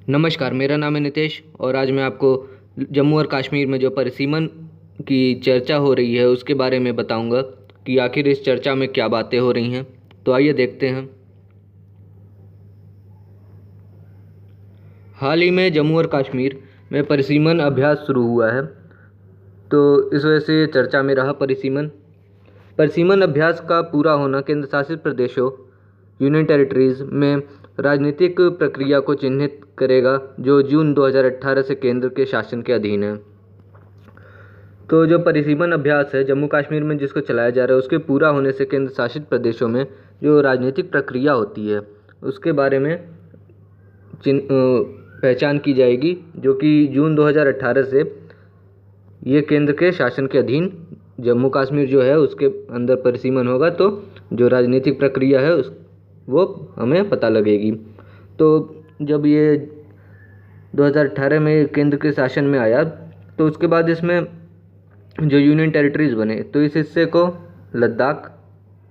नमस्कार, मेरा नाम है नितेश और आज मैं आपको जम्मू और कश्मीर में जो परिसीमन की चर्चा हो रही है उसके बारे में बताऊंगा कि आखिर इस चर्चा में क्या बातें हो रही हैं। तो आइए देखते हैं। हाल ही में जम्मू और कश्मीर में परिसीमन अभ्यास शुरू हुआ है, तो इस वजह से चर्चा में रहा परिसीमन। परिसीमन अभ्यास का पूरा होना केंद्र शासित प्रदेशों यूनियन टेरिटरीज में राजनीतिक प्रक्रिया को चिन्हित करेगा जो जून 2018 से केंद्र के शासन के अधीन है। तो जो परिसीमन अभ्यास है जम्मू कश्मीर में जिसको चलाया जा रहा है उसके पूरा होने से केंद्र शासित प्रदेशों में जो राजनीतिक प्रक्रिया होती है उसके बारे में पहचान की जाएगी, जो कि जून 2018 से ये केंद्र के शासन के अधीन जम्मू कश्मीर जो है उसके अंदर परिसीमन होगा। तो जो राजनीतिक प्रक्रिया है वो हमें पता लगेगी। तो जब ये 2018 में केंद्र के शासन में आया तो उसके बाद इसमें जो यूनियन टेरिटरीज बने तो इस हिस्से को लद्दाख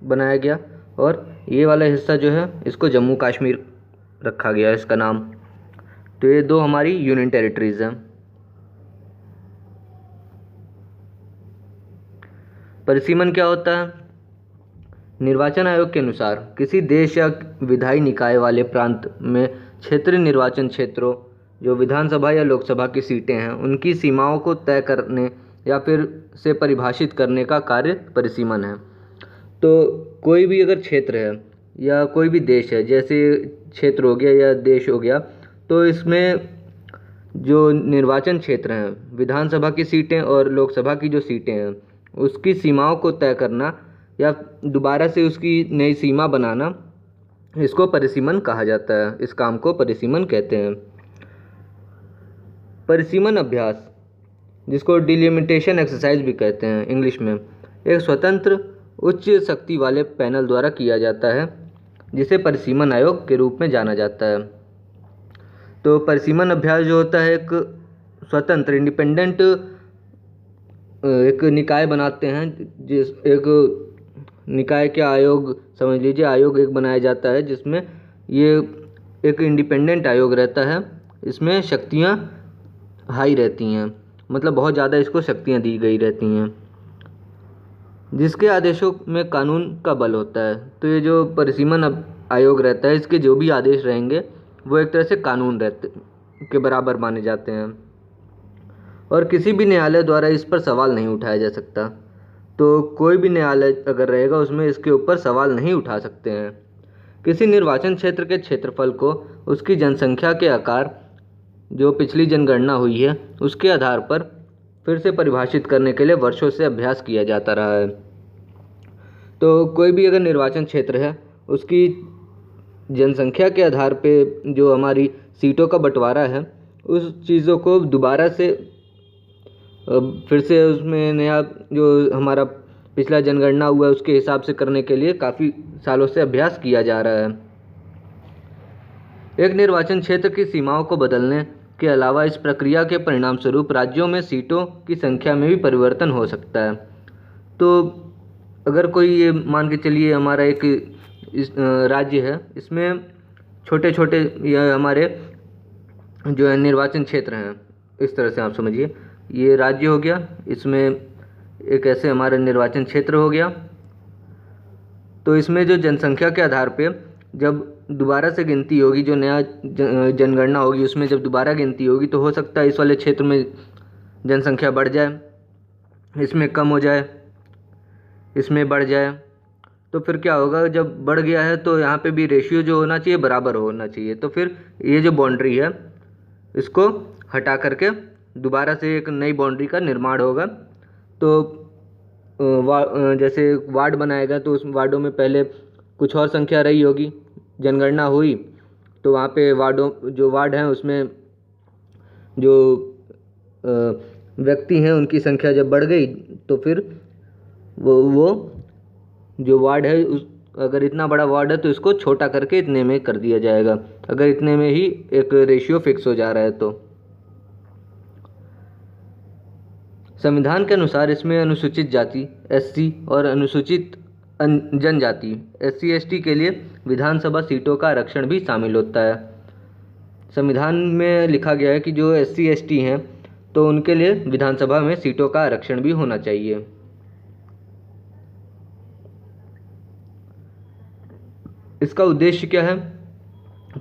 बनाया गया और ये वाला हिस्सा जो है इसको जम्मू कश्मीर रखा गया इसका नाम। तो ये दो हमारी यूनियन टेरिटरीज हैं। परिसीमन क्या होता है? निर्वाचन आयोग के अनुसार किसी देश या विधायी निकाय वाले प्रांत में क्षेत्रीय निर्वाचन क्षेत्रों जो विधानसभा या लोकसभा की सीटें हैं उनकी सीमाओं को तय करने या फिर से परिभाषित करने का कार्य परिसीमन है। तो कोई भी अगर क्षेत्र है या कोई भी देश है, जैसे क्षेत्र हो गया या देश हो गया, तो इसमें जो निर्वाचन क्षेत्र हैं विधानसभा की सीटें और लोकसभा की जो सीटें हैं उसकी सीमाओं को तय करना या दोबारा से उसकी नई सीमा बनाना, इसको परिसीमन कहा जाता है। इस काम को परिसीमन कहते हैं। परिसीमन अभ्यास, जिसको डिलिमिटेशन एक्सरसाइज भी कहते हैं इंग्लिश में, एक स्वतंत्र उच्च शक्ति वाले पैनल द्वारा किया जाता है जिसे परिसीमन आयोग के रूप में जाना जाता है। तो परिसीमन अभ्यास जो होता है एक स्वतंत्र इंडिपेंडेंट एक निकाय बनाते हैं, जिस एक निकाय के आयोग समझ लीजिए, आयोग एक बनाया जाता है जिसमें ये एक इंडिपेंडेंट आयोग रहता है। इसमें शक्तियाँ हाई रहती हैं, मतलब बहुत ज़्यादा इसको शक्तियाँ दी गई रहती हैं, जिसके आदेशों में कानून का बल होता है। तो ये जो परिसीमन आयोग रहता है इसके जो भी आदेश रहेंगे वो एक तरह से कानून रहते के बराबर माने जाते हैं और किसी भी न्यायालय द्वारा इस पर सवाल नहीं उठाया जा सकता। तो कोई भी न्यायालय अगर रहेगा उसमें इसके ऊपर सवाल नहीं उठा सकते हैं। किसी निर्वाचन क्षेत्र के क्षेत्रफल को उसकी जनसंख्या के आकार जो पिछली जनगणना हुई है उसके आधार पर फिर से परिभाषित करने के लिए वर्षों से अभ्यास किया जाता रहा है। तो कोई भी अगर निर्वाचन क्षेत्र है उसकी जनसंख्या के आधार पे जो हमारी सीटों का बंटवारा है उस चीज़ों को दोबारा से फिर से उसमें नया जो हमारा पिछला जनगणना हुआ है उसके हिसाब से करने के लिए काफ़ी सालों से अभ्यास किया जा रहा है। एक निर्वाचन क्षेत्र की सीमाओं को बदलने के अलावा इस प्रक्रिया के परिणाम स्वरूप राज्यों में सीटों की संख्या में भी परिवर्तन हो सकता है। तो अगर कोई ये मान के चलिए हमारा एक राज्य है, इसमें छोटे छोटे या हमारे जो है निर्वाचन क्षेत्र हैं, इस तरह से आप समझिए ये राज्य हो गया, इसमें एक ऐसे हमारा निर्वाचन क्षेत्र हो गया। तो इसमें जो जनसंख्या के आधार पे जब दोबारा से गिनती होगी, जो नया जनगणना होगी उसमें जब दोबारा गिनती होगी तो हो सकता है इस वाले क्षेत्र में जनसंख्या बढ़ जाए, इसमें कम हो जाए, इसमें बढ़ जाए। तो फिर क्या होगा, जब बढ़ गया है तो यहाँ पे भी रेशियो जो होना चाहिए बराबर होना चाहिए। तो फिर ये जो बाउंड्री है इसको हटा करके दोबारा से एक नई बाउंड्री का निर्माण होगा। तो जैसे वार्ड बनाएगा तो उस वार्डों में पहले कुछ और संख्या रही होगी, जनगणना हुई तो वहाँ पे जो वार्ड हैं उसमें जो व्यक्ति हैं उनकी संख्या जब बढ़ गई तो फिर वो जो वार्ड है अगर इतना बड़ा वार्ड है तो इसको छोटा करके इतने में कर दिया जाएगा, अगर इतने में ही एक रेशियो फिक्स हो जा रहा है। तो संविधान के अनुसार इसमें अनुसूचित जाति एससी और अनुसूचित जनजाति SC ST के लिए विधानसभा सीटों का आरक्षण भी शामिल होता है। संविधान में लिखा गया है कि जो SC ST हैं तो उनके लिए विधानसभा में सीटों का आरक्षण भी होना चाहिए। इसका उद्देश्य क्या है?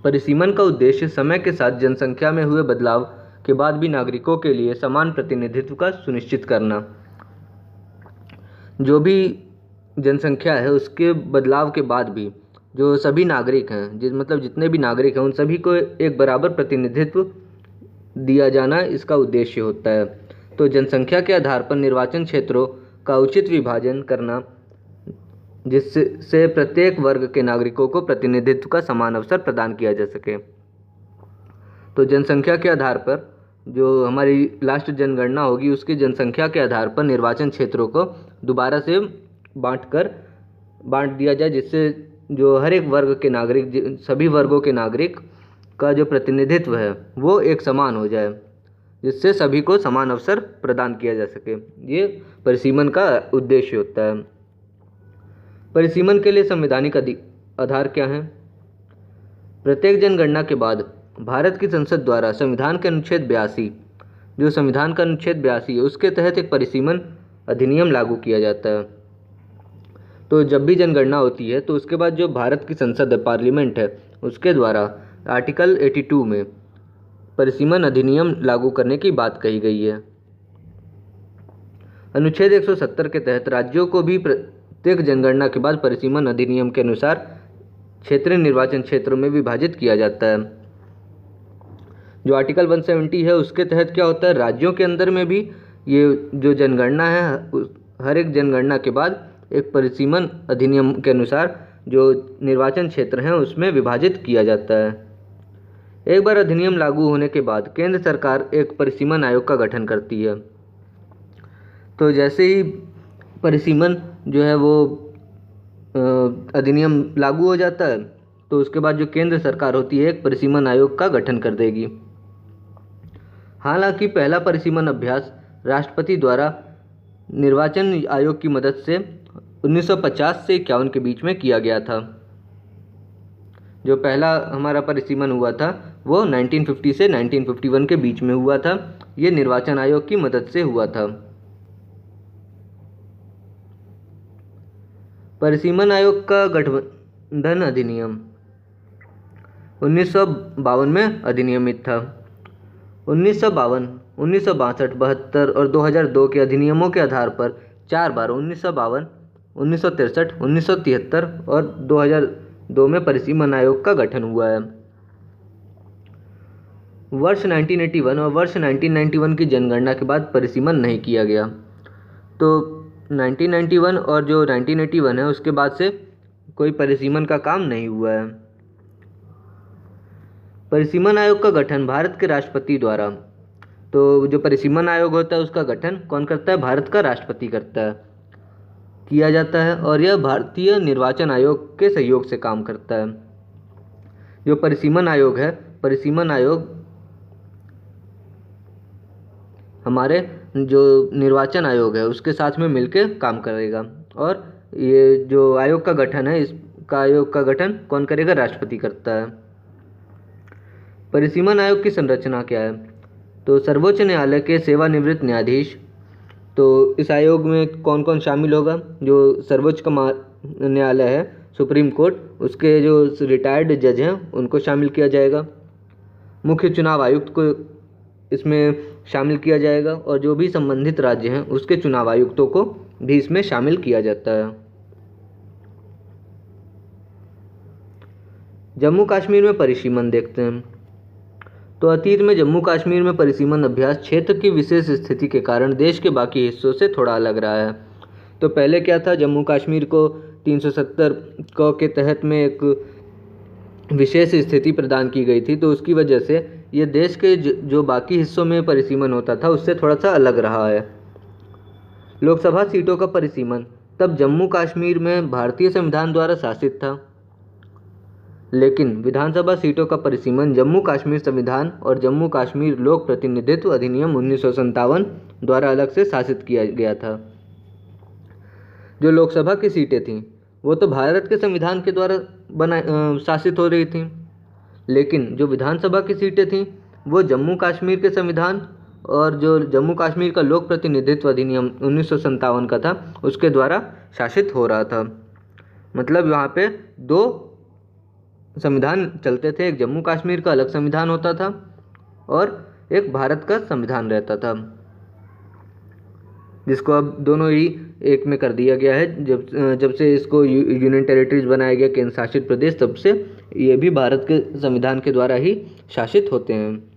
परिसीमन का उद्देश्य समय के साथ जनसंख्या में हुए बदलाव के बाद भी नागरिकों के लिए समान प्रतिनिधित्व का सुनिश्चित करना। जो भी जनसंख्या है उसके बदलाव के बाद भी जो सभी नागरिक हैं, जितने भी नागरिक हैं उन सभी को एक बराबर प्रतिनिधित्व दिया जाना इसका उद्देश्य होता है। तो जनसंख्या के आधार पर निर्वाचन क्षेत्रों का उचित विभाजन करना, जिससे प्रत्येक वर्ग के नागरिकों को प्रतिनिधित्व का समान अवसर प्रदान किया जा सके। तो जनसंख्या के आधार पर जो हमारी लास्ट जनगणना होगी उसकी जनसंख्या के आधार पर निर्वाचन क्षेत्रों को दोबारा से बांट दिया जाए, जिससे जो हर एक वर्ग के नागरिक, सभी वर्गों के नागरिक का जो प्रतिनिधित्व है वो एक समान हो जाए, जिससे सभी को समान अवसर प्रदान किया जा सके। ये परिसीमन का उद्देश्य होता है। परिसीमन के लिए संवैधानिक आधार क्या है? प्रत्येक जनगणना के बाद भारत की संसद द्वारा संविधान के अनुच्छेद 82, जो संविधान का अनुच्छेद 82 है उसके तहत एक परिसीमन अधिनियम लागू किया जाता है। तो जब भी जनगणना होती है तो उसके बाद जो भारत की संसद है, पार्लियामेंट है, उसके द्वारा आर्टिकल 82 में परिसीमन अधिनियम लागू करने की बात कही गई है। अनुच्छेद 170 के तहत राज्यों को भी प्रत्येक जनगणना के बाद परिसीमन अधिनियम के अनुसार क्षेत्रीय निर्वाचन क्षेत्रों में विभाजित किया जाता है। जो आर्टिकल 170 है उसके तहत क्या होता है, राज्यों के अंदर में भी ये जो जनगणना है हर एक जनगणना के बाद एक परिसीमन अधिनियम के अनुसार जो निर्वाचन क्षेत्र हैं उसमें विभाजित किया जाता है। एक बार अधिनियम लागू होने के बाद केंद्र सरकार एक परिसीमन आयोग का गठन करती है। तो जैसे ही परिसीमन जो है वो अधिनियम लागू हो जाता है तो उसके बाद जो केंद्र सरकार होती है एक परिसीमन आयोग का गठन कर देगी। हालांकि पहला परिसीमन अभ्यास राष्ट्रपति द्वारा निर्वाचन आयोग की मदद से 1950 से 51 के बीच में किया गया था। जो पहला हमारा परिसीमन हुआ था वो 1950 से 1951 के बीच में हुआ था। ये निर्वाचन आयोग की मदद से हुआ था। परिसीमन आयोग का गठबंधन अधिनियम 1952 में अधिनियमित था। 1952, 1962, 72 और 2002 के अधिनियमों के आधार पर 4 बार 1952, 1963, 1973 और 2002 में परिसीमन आयोग का गठन हुआ है। वर्ष 1981 और वर्ष 1991 की जनगणना के बाद परिसीमन नहीं किया गया। तो 1991 और जो 1981 है उसके बाद से कोई परिसीमन का काम नहीं हुआ है। परिसीमन आयोग का गठन भारत के राष्ट्रपति द्वारा, तो जो परिसीमन आयोग होता है उसका गठन कौन करता है? भारत का राष्ट्रपति करता है, किया जाता है और यह भारतीय निर्वाचन आयोग के सहयोग से काम करता है। जो परिसीमन आयोग है, परिसीमन आयोग हमारे जो निर्वाचन आयोग है उसके साथ में मिलकर काम करेगा और ये जो आयोग का गठन है इसका आयोग का गठन कौन करेगा? राष्ट्रपति करता है। परिसीमन आयोग की संरचना क्या है? तो सर्वोच्च न्यायालय के सेवानिवृत्त न्यायाधीश, तो इस आयोग में कौन कौन शामिल होगा? जो सर्वोच्च न्यायालय है, सुप्रीम कोर्ट, उसके जो रिटायर्ड जज हैं उनको शामिल किया जाएगा। मुख्य चुनाव आयुक्त को इसमें शामिल किया जाएगा और जो भी संबंधित राज्य हैं उसके चुनाव आयुक्तों को भी इसमें शामिल किया जाता है। जम्मू कश्मीर में परिसीमन देखते हैं। तो अतीत में जम्मू कश्मीर में परिसीमन अभ्यास क्षेत्र की विशेष स्थिति के कारण देश के बाकी हिस्सों से थोड़ा अलग रहा है। तो पहले क्या था, जम्मू कश्मीर को 370 के तहत में एक विशेष स्थिति प्रदान की गई थी, तो उसकी वजह से ये देश के जो बाकी हिस्सों में परिसीमन होता था उससे थोड़ा सा अलग रहा है। लोकसभा सीटों का परिसीमन, तब जम्मू कश्मीर में भारतीय संविधान द्वारा शासित था, लेकिन विधानसभा सीटों का परिसीमन जम्मू कश्मीर संविधान और जम्मू कश्मीर लोक प्रतिनिधित्व अधिनियम 1957 द्वारा अलग से शासित किया गया था। जो लोकसभा की सीटें थीं वो तो भारत के संविधान के द्वारा शासित हो रही थीं, लेकिन जो विधानसभा की सीटें थीं वो जम्मू कश्मीर के संविधान और जो जम्मू कश्मीर का लोक प्रतिनिधित्व अधिनियम 1957 का था उसके द्वारा शासित हो रहा था। मतलब वहाँ पे दो संविधान चलते थे, एक जम्मू कश्मीर का अलग संविधान होता था और एक भारत का संविधान रहता था, जिसको अब दोनों ही एक में कर दिया गया है। जब से इसको यूनियन टेरिटरीज बनाया गया, केंद्र शासित प्रदेश, तब से ये भी भारत के संविधान के द्वारा ही शासित होते हैं।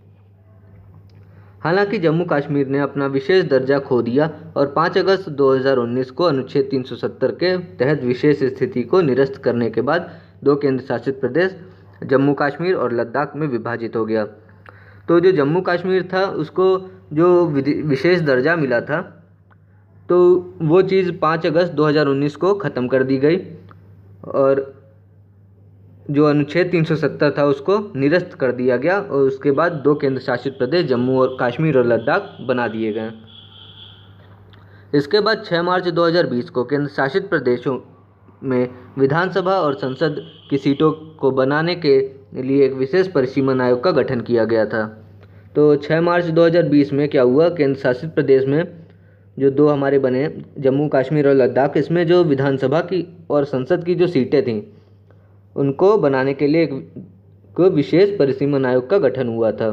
हालांकि जम्मू कश्मीर ने अपना विशेष दर्जा खो दिया और 5 अगस्त 2019 को अनुच्छेद 370 के तहत विशेष स्थिति को निरस्त करने के बाद दो केंद्र शासित प्रदेश जम्मू कश्मीर और लद्दाख में विभाजित हो गया। तो जो जम्मू कश्मीर था उसको जो विशेष दर्जा मिला था तो वो चीज़ 5 अगस्त 2019 को ख़त्म कर दी गई और जो अनुच्छेद 370 था उसको निरस्त कर दिया गया और उसके बाद दो केंद्र शासित प्रदेश जम्मू और कश्मीर और लद्दाख बना दिए गए। इसके बाद 6 मार्च 2020 को केंद्र शासित प्रदेशों में विधानसभा और संसद की सीटों को बनाने के लिए एक विशेष परिसीमन आयोग का गठन किया गया था। तो 6 मार्च 2020 में क्या हुआ, केंद्र शासित प्रदेश में जो दो हमारे बने जम्मू कश्मीर और लद्दाख, इसमें जो विधानसभा की और संसद की जो सीटें थीं उनको बनाने के लिए एक विशेष परिसीमन आयोग का गठन हुआ था।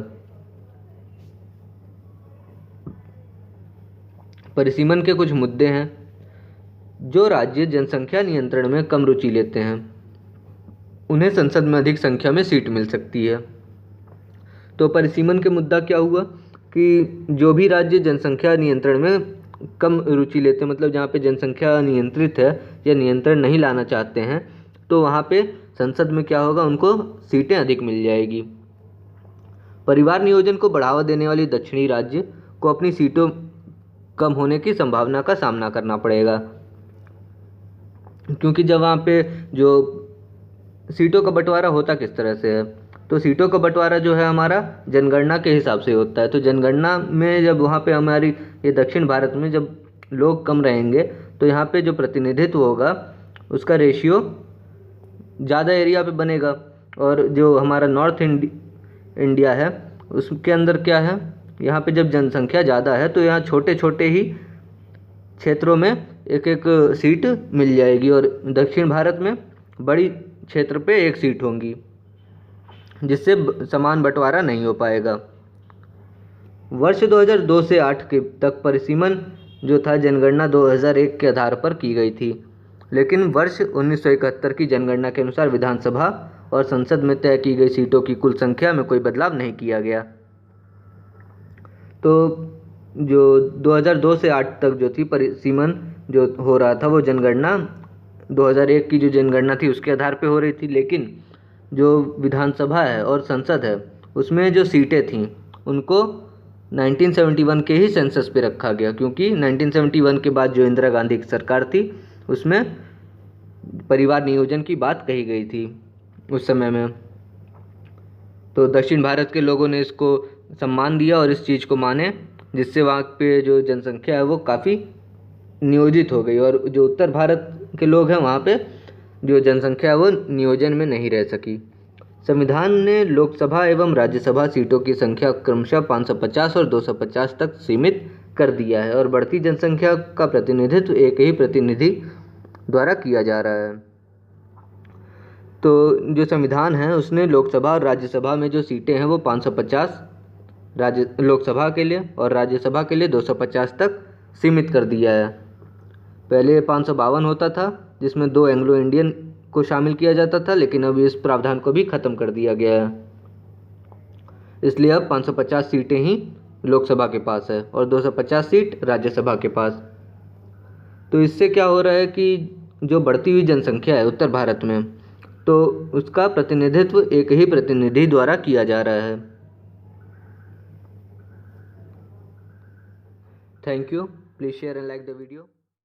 परिसीमन के कुछ मुद्दे हैं। जो राज्य जनसंख्या नियंत्रण में कम रुचि लेते हैं उन्हें संसद में अधिक संख्या में सीट मिल सकती है। तो परिसीमन के मुद्दा क्या हुआ कि जो भी राज्य जनसंख्या नियंत्रण में कम रुचि लेते हैं, मतलब जहाँ पे जनसंख्या नियंत्रित है या नियंत्रण नहीं लाना चाहते हैं, तो वहाँ पे संसद में क्या होगा, उनको सीटें अधिक मिल जाएगी। परिवार नियोजन को बढ़ावा देने वाली दक्षिणी राज्य को अपनी सीटों कम होने की संभावना का सामना करना पड़ेगा, क्योंकि जब वहाँ पे जो सीटों का बंटवारा होता किस तरह से है, तो सीटों का बंटवारा जो है हमारा जनगणना के हिसाब से होता है। तो जनगणना में जब वहाँ पे हमारी ये दक्षिण भारत में जब लोग कम रहेंगे तो यहाँ पे जो प्रतिनिधित्व होगा उसका रेशियो ज़्यादा एरिया पे बनेगा। और जो हमारा नॉर्थ इंडिया है उसके अंदर क्या है, यहाँ पे जब जनसंख्या ज़्यादा है तो यहाँ छोटे छोटे ही क्षेत्रों में एक एक सीट मिल जाएगी और दक्षिण भारत में बड़ी क्षेत्र पे एक सीट होंगी, जिससे समान बंटवारा नहीं हो पाएगा। वर्ष 2002 से 8 के तक परिसीमन जो था जनगणना 2001 के आधार पर की गई थी, लेकिन वर्ष 1971 की जनगणना के अनुसार विधानसभा और संसद में तय की गई सीटों की कुल संख्या में कोई बदलाव नहीं किया गया। तो जो 2002 से 8 तक जो थी परिसीमन जो हो रहा था वो जनगणना 2001 की जो जनगणना थी उसके आधार पे हो रही थी, लेकिन जो विधानसभा है और संसद है उसमें जो सीटें थीं उनको 1971 के ही सेंसस पे रखा गया, क्योंकि 1971 के बाद जो इंदिरा गांधी की सरकार थी उसमें परिवार नियोजन की बात कही गई थी उस समय में। तो दक्षिण भारत के लोगों ने इसको सम्मान दिया और इस चीज़ को माने, जिससे वहाँ पे जो जनसंख्या है वो काफ़ी नियोजित हो गई और जो उत्तर भारत के लोग हैं वहाँ पे जो जनसंख्या है वो नियोजन में नहीं रह सकी। संविधान ने लोकसभा एवं राज्यसभा सीटों की संख्या क्रमशः 550 और 250 तक सीमित कर दिया है और बढ़ती जनसंख्या का प्रतिनिधित्व एक ही प्रतिनिधि द्वारा किया जा रहा है। तो जो संविधान है उसने लोकसभा और राज्यसभा में जो सीटें हैं वो 550 लोकसभा के लिए और राज्यसभा के लिए 250 तक सीमित कर दिया है। पहले 552 होता था जिसमें 2 एंग्लो इंडियन को शामिल किया जाता था, लेकिन अब इस प्रावधान को भी ख़त्म कर दिया गया है। इसलिए अब 550 सीटें ही लोकसभा के पास है और 250 सीट राज्यसभा के पास। तो इससे क्या हो रहा है कि जो बढ़ती हुई जनसंख्या है उत्तर भारत में, तो उसका प्रतिनिधित्व एक ही प्रतिनिधि द्वारा किया जा रहा है। Thank you. Please share and like the video.